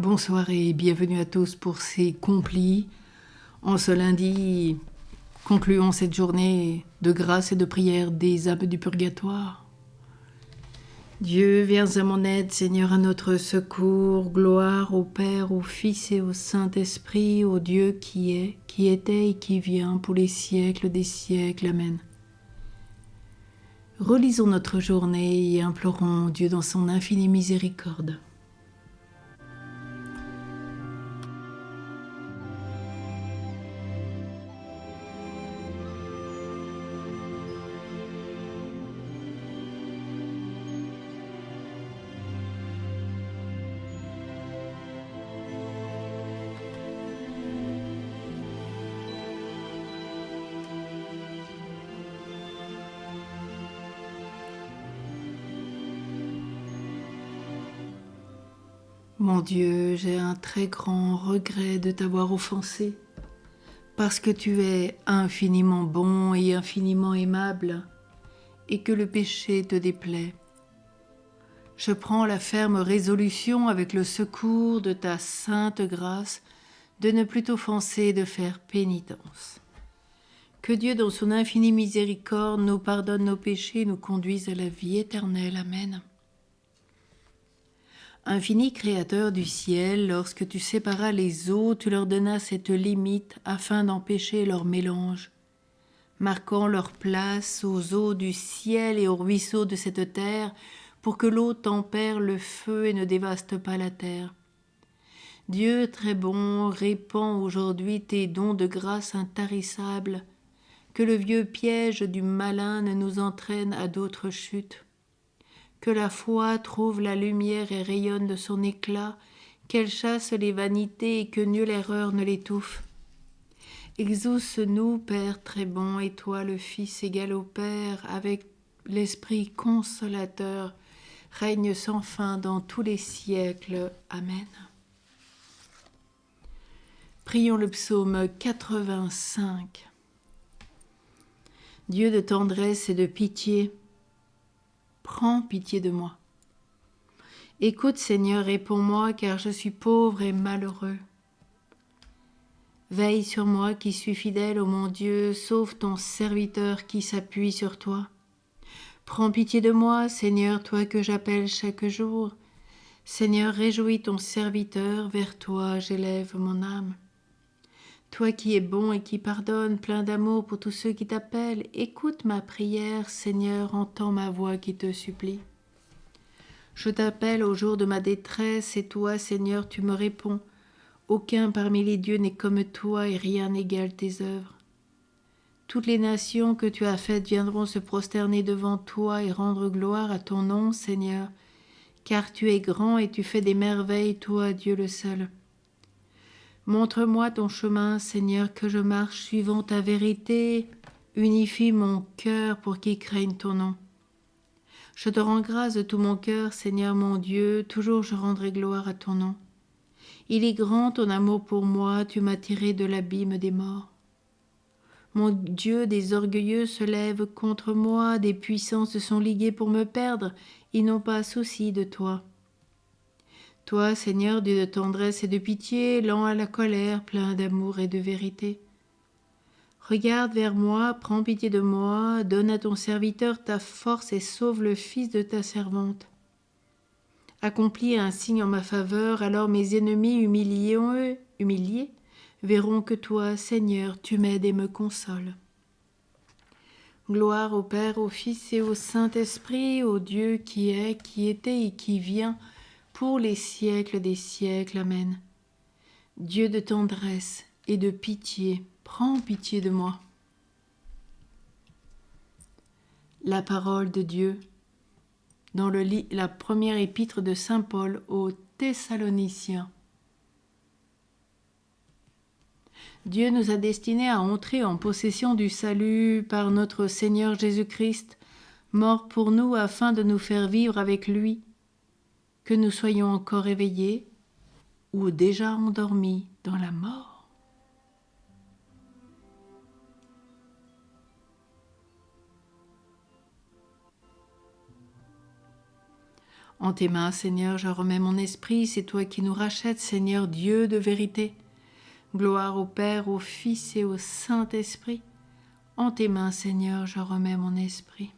Bonsoir et bienvenue à tous pour ces complis. En ce lundi, concluons cette journée de grâce et de prière des âmes du purgatoire. Dieu, viens à mon aide, Seigneur, à notre secours. Gloire au Père, au Fils et au Saint-Esprit, au Dieu qui est, qui était et qui vient pour les siècles des siècles. Amen. Relisons notre journée et implorons Dieu dans son infinie miséricorde. Mon Dieu, j'ai un très grand regret de t'avoir offensé, parce que tu es infiniment bon et infiniment aimable, et que le péché te déplaît. Je prends la ferme résolution, avec le secours de ta sainte grâce, de ne plus t'offenser et de faire pénitence. Que Dieu, dans son infinie miséricorde, nous pardonne nos péchés et nous conduise à la vie éternelle. Amen. Infini Créateur du ciel, lorsque tu séparas les eaux, tu leur donnas cette limite afin d'empêcher leur mélange, marquant leur place aux eaux du ciel et aux ruisseaux de cette terre, pour que l'eau tempère le feu et ne dévaste pas la terre. Dieu très bon, répands aujourd'hui tes dons de grâce intarissables, que le vieux piège du malin ne nous entraîne à d'autres chutes. Que la foi trouve la lumière et rayonne de son éclat, qu'elle chasse les vanités et que nulle erreur ne l'étouffe. Exauce-nous, Père très bon, et toi le Fils égal au Père, avec l'Esprit consolateur, règne sans fin dans tous les siècles. Amen. Prions le psaume 85. Dieu de tendresse et de pitié, prends pitié de moi. Écoute, Seigneur, réponds-moi, car je suis pauvre et malheureux. Veille sur moi qui suis fidèle, ô mon Dieu, sauve ton serviteur qui s'appuie sur toi. Prends pitié de moi, Seigneur, toi que j'appelle chaque jour. Seigneur, réjouis ton serviteur, vers toi j'élève mon âme. Toi qui es bon et qui pardonnes, plein d'amour pour tous ceux qui t'appellent, écoute ma prière, Seigneur, entends ma voix qui te supplie. Je t'appelle au jour de ma détresse, et toi, Seigneur, tu me réponds. Aucun parmi les dieux n'est comme toi, et rien n'égale tes œuvres. Toutes les nations que tu as faites viendront se prosterner devant toi et rendre gloire à ton nom, Seigneur, car tu es grand et tu fais des merveilles, toi, Dieu le seul. Montre-moi ton chemin, Seigneur, que je marche suivant ta vérité. Unifie mon cœur pour qu'il craigne ton nom. Je te rends grâce de tout mon cœur, Seigneur mon Dieu, toujours je rendrai gloire à ton nom. Il est grand ton amour pour moi, tu m'as tiré de l'abîme des morts. Mon Dieu, des orgueilleux se lèvent contre moi, des puissants se sont ligués pour me perdre, ils n'ont pas souci de toi. Toi, Seigneur, Dieu de tendresse et de pitié, lent à la colère, plein d'amour et de vérité. Regarde vers moi, prends pitié de moi, donne à ton serviteur ta force et sauve le fils de ta servante. Accomplis un signe en ma faveur, alors mes ennemis humiliés verront que toi, Seigneur, tu m'aides et me consoles. Gloire au Père, au Fils et au Saint-Esprit, au Dieu qui est, qui était et qui vient, pour les siècles des siècles. Amen. Dieu de tendresse et de pitié, prends pitié de moi. La parole de Dieu dans la première épître de saint Paul aux Thessaloniciens. Dieu nous a destinés à entrer en possession du salut par notre Seigneur Jésus-Christ, mort pour nous afin de nous faire vivre avec lui, que nous soyons encore éveillés ou déjà endormis dans la mort. En tes mains, Seigneur, je remets mon esprit, c'est toi qui nous rachètes, Seigneur, Dieu de vérité. Gloire au Père, au Fils et au Saint-Esprit. En tes mains, Seigneur, je remets mon esprit.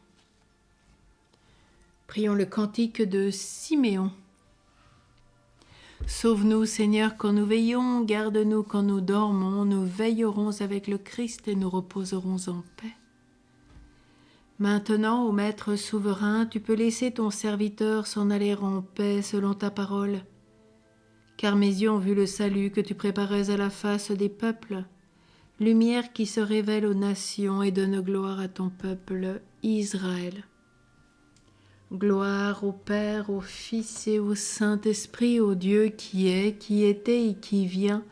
Prions le cantique de Siméon. Sauve-nous, Seigneur, quand nous veillons, garde-nous quand nous dormons, nous veillerons avec le Christ et nous reposerons en paix. Maintenant, ô Maître souverain, tu peux laisser ton serviteur s'en aller en paix selon ta parole. Car mes yeux ont vu le salut que tu préparais à la face des peuples, lumière qui se révèle aux nations et donne gloire à ton peuple, Israël. Gloire au Père, au Fils et au Saint-Esprit, au Dieu qui est, qui était et qui vient,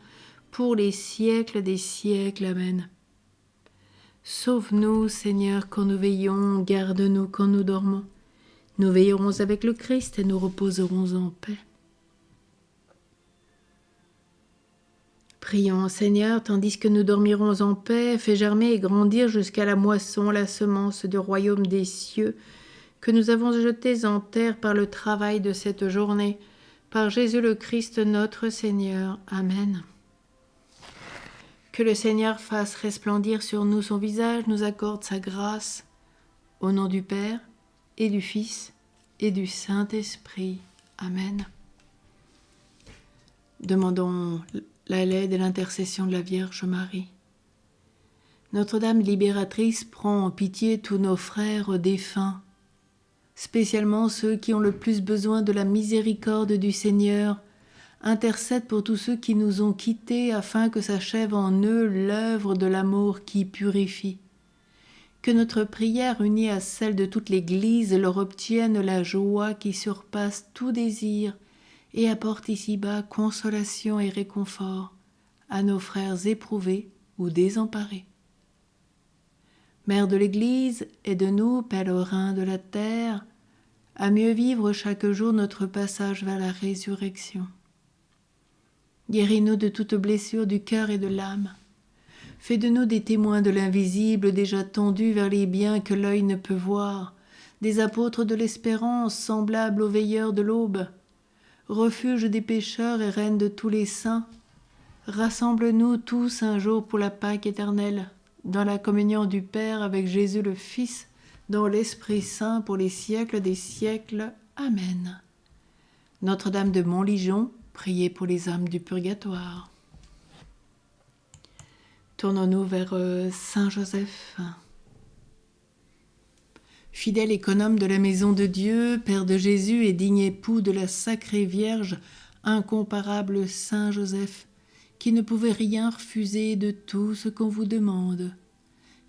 pour les siècles des siècles. Amen. Sauve-nous, Seigneur, quand nous veillons, garde-nous quand nous dormons. Nous veillerons avec le Christ et nous reposerons en paix. Prions, Seigneur, tandis que nous dormirons en paix, fais germer et grandir jusqu'à la moisson la semence du royaume des cieux que nous avons jetée en terre par le travail de cette journée, par Jésus le Christ notre Seigneur. Amen. Que le Seigneur fasse resplendir sur nous son visage, nous accorde sa grâce, au nom du Père et du Fils et du Saint-Esprit. Amen. Demandons la l'aide et l'intercession de la Vierge Marie. Notre-Dame libératrice prend en pitié tous nos frères défunts, spécialement ceux qui ont le plus besoin de la miséricorde du Seigneur. Intercède pour tous ceux qui nous ont quittés afin que s'achève en eux l'œuvre de l'amour qui purifie. Que notre prière unie à celle de toute l'Église leur obtienne la joie qui surpasse tout désir et apporte ici-bas consolation et réconfort à nos frères éprouvés ou désemparés. Mère de l'Église, aide-nous, pèlerins de la terre, à mieux vivre chaque jour notre passage vers la résurrection. Guéris-nous de toute blessure du cœur et de l'âme. Fais de nous des témoins de l'invisible déjà tendus vers les biens que l'œil ne peut voir, des apôtres de l'espérance semblables aux veilleurs de l'aube. Refuge des pécheurs et reine de tous les saints, rassemble-nous tous un jour pour la Pâque éternelle, dans la communion du Père avec Jésus le Fils, dans l'Esprit Saint pour les siècles des siècles. Amen. Notre-Dame de Montligeon, priez pour les âmes du purgatoire. Tournons-nous vers Saint Joseph. Fidèle économe de la maison de Dieu, Père de Jésus et digne époux de la Sacrée Vierge, incomparable Saint Joseph, qui ne pouvait rien refuser de tout ce qu'on vous demande.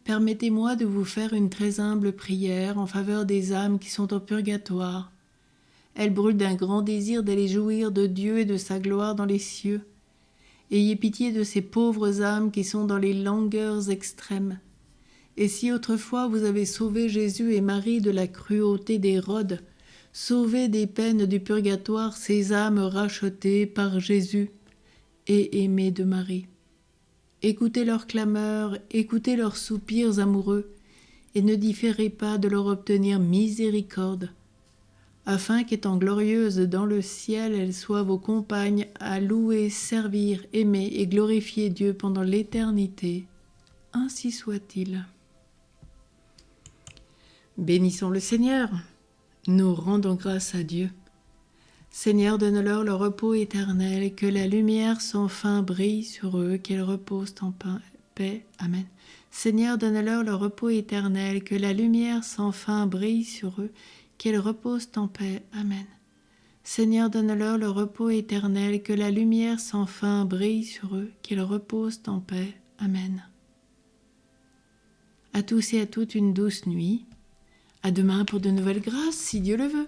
Permettez-moi de vous faire une très humble prière en faveur des âmes qui sont au purgatoire. Elles brûlent d'un grand désir d'aller jouir de Dieu et de sa gloire dans les cieux. Ayez pitié de ces pauvres âmes qui sont dans les langueurs extrêmes. Et si autrefois vous avez sauvé Jésus et Marie de la cruauté d'Hérode, sauvez des peines du purgatoire ces âmes rachetées par Jésus et aimées de Marie. Écoutez leurs clameurs, écoutez leurs soupirs amoureux, et ne différez pas de leur obtenir miséricorde, afin qu'étant glorieuses dans le ciel, elles soient vos compagnes à louer, servir, aimer et glorifier Dieu pendant l'éternité. Ainsi soit-il. Bénissons le Seigneur, nous rendons grâce à Dieu. Seigneur, donne-leur le repos éternel, que la lumière sans fin brille sur eux, qu'elles reposent en paix. Amen. Seigneur, donne-leur le repos éternel, que la lumière sans fin brille sur eux, qu'elles reposent en paix. Amen. Seigneur, donne-leur le repos éternel, que la lumière sans fin brille sur eux, qu'ils reposent en paix. Amen. À tous et à toutes une douce nuit. À demain pour de nouvelles grâces, si Dieu le veut.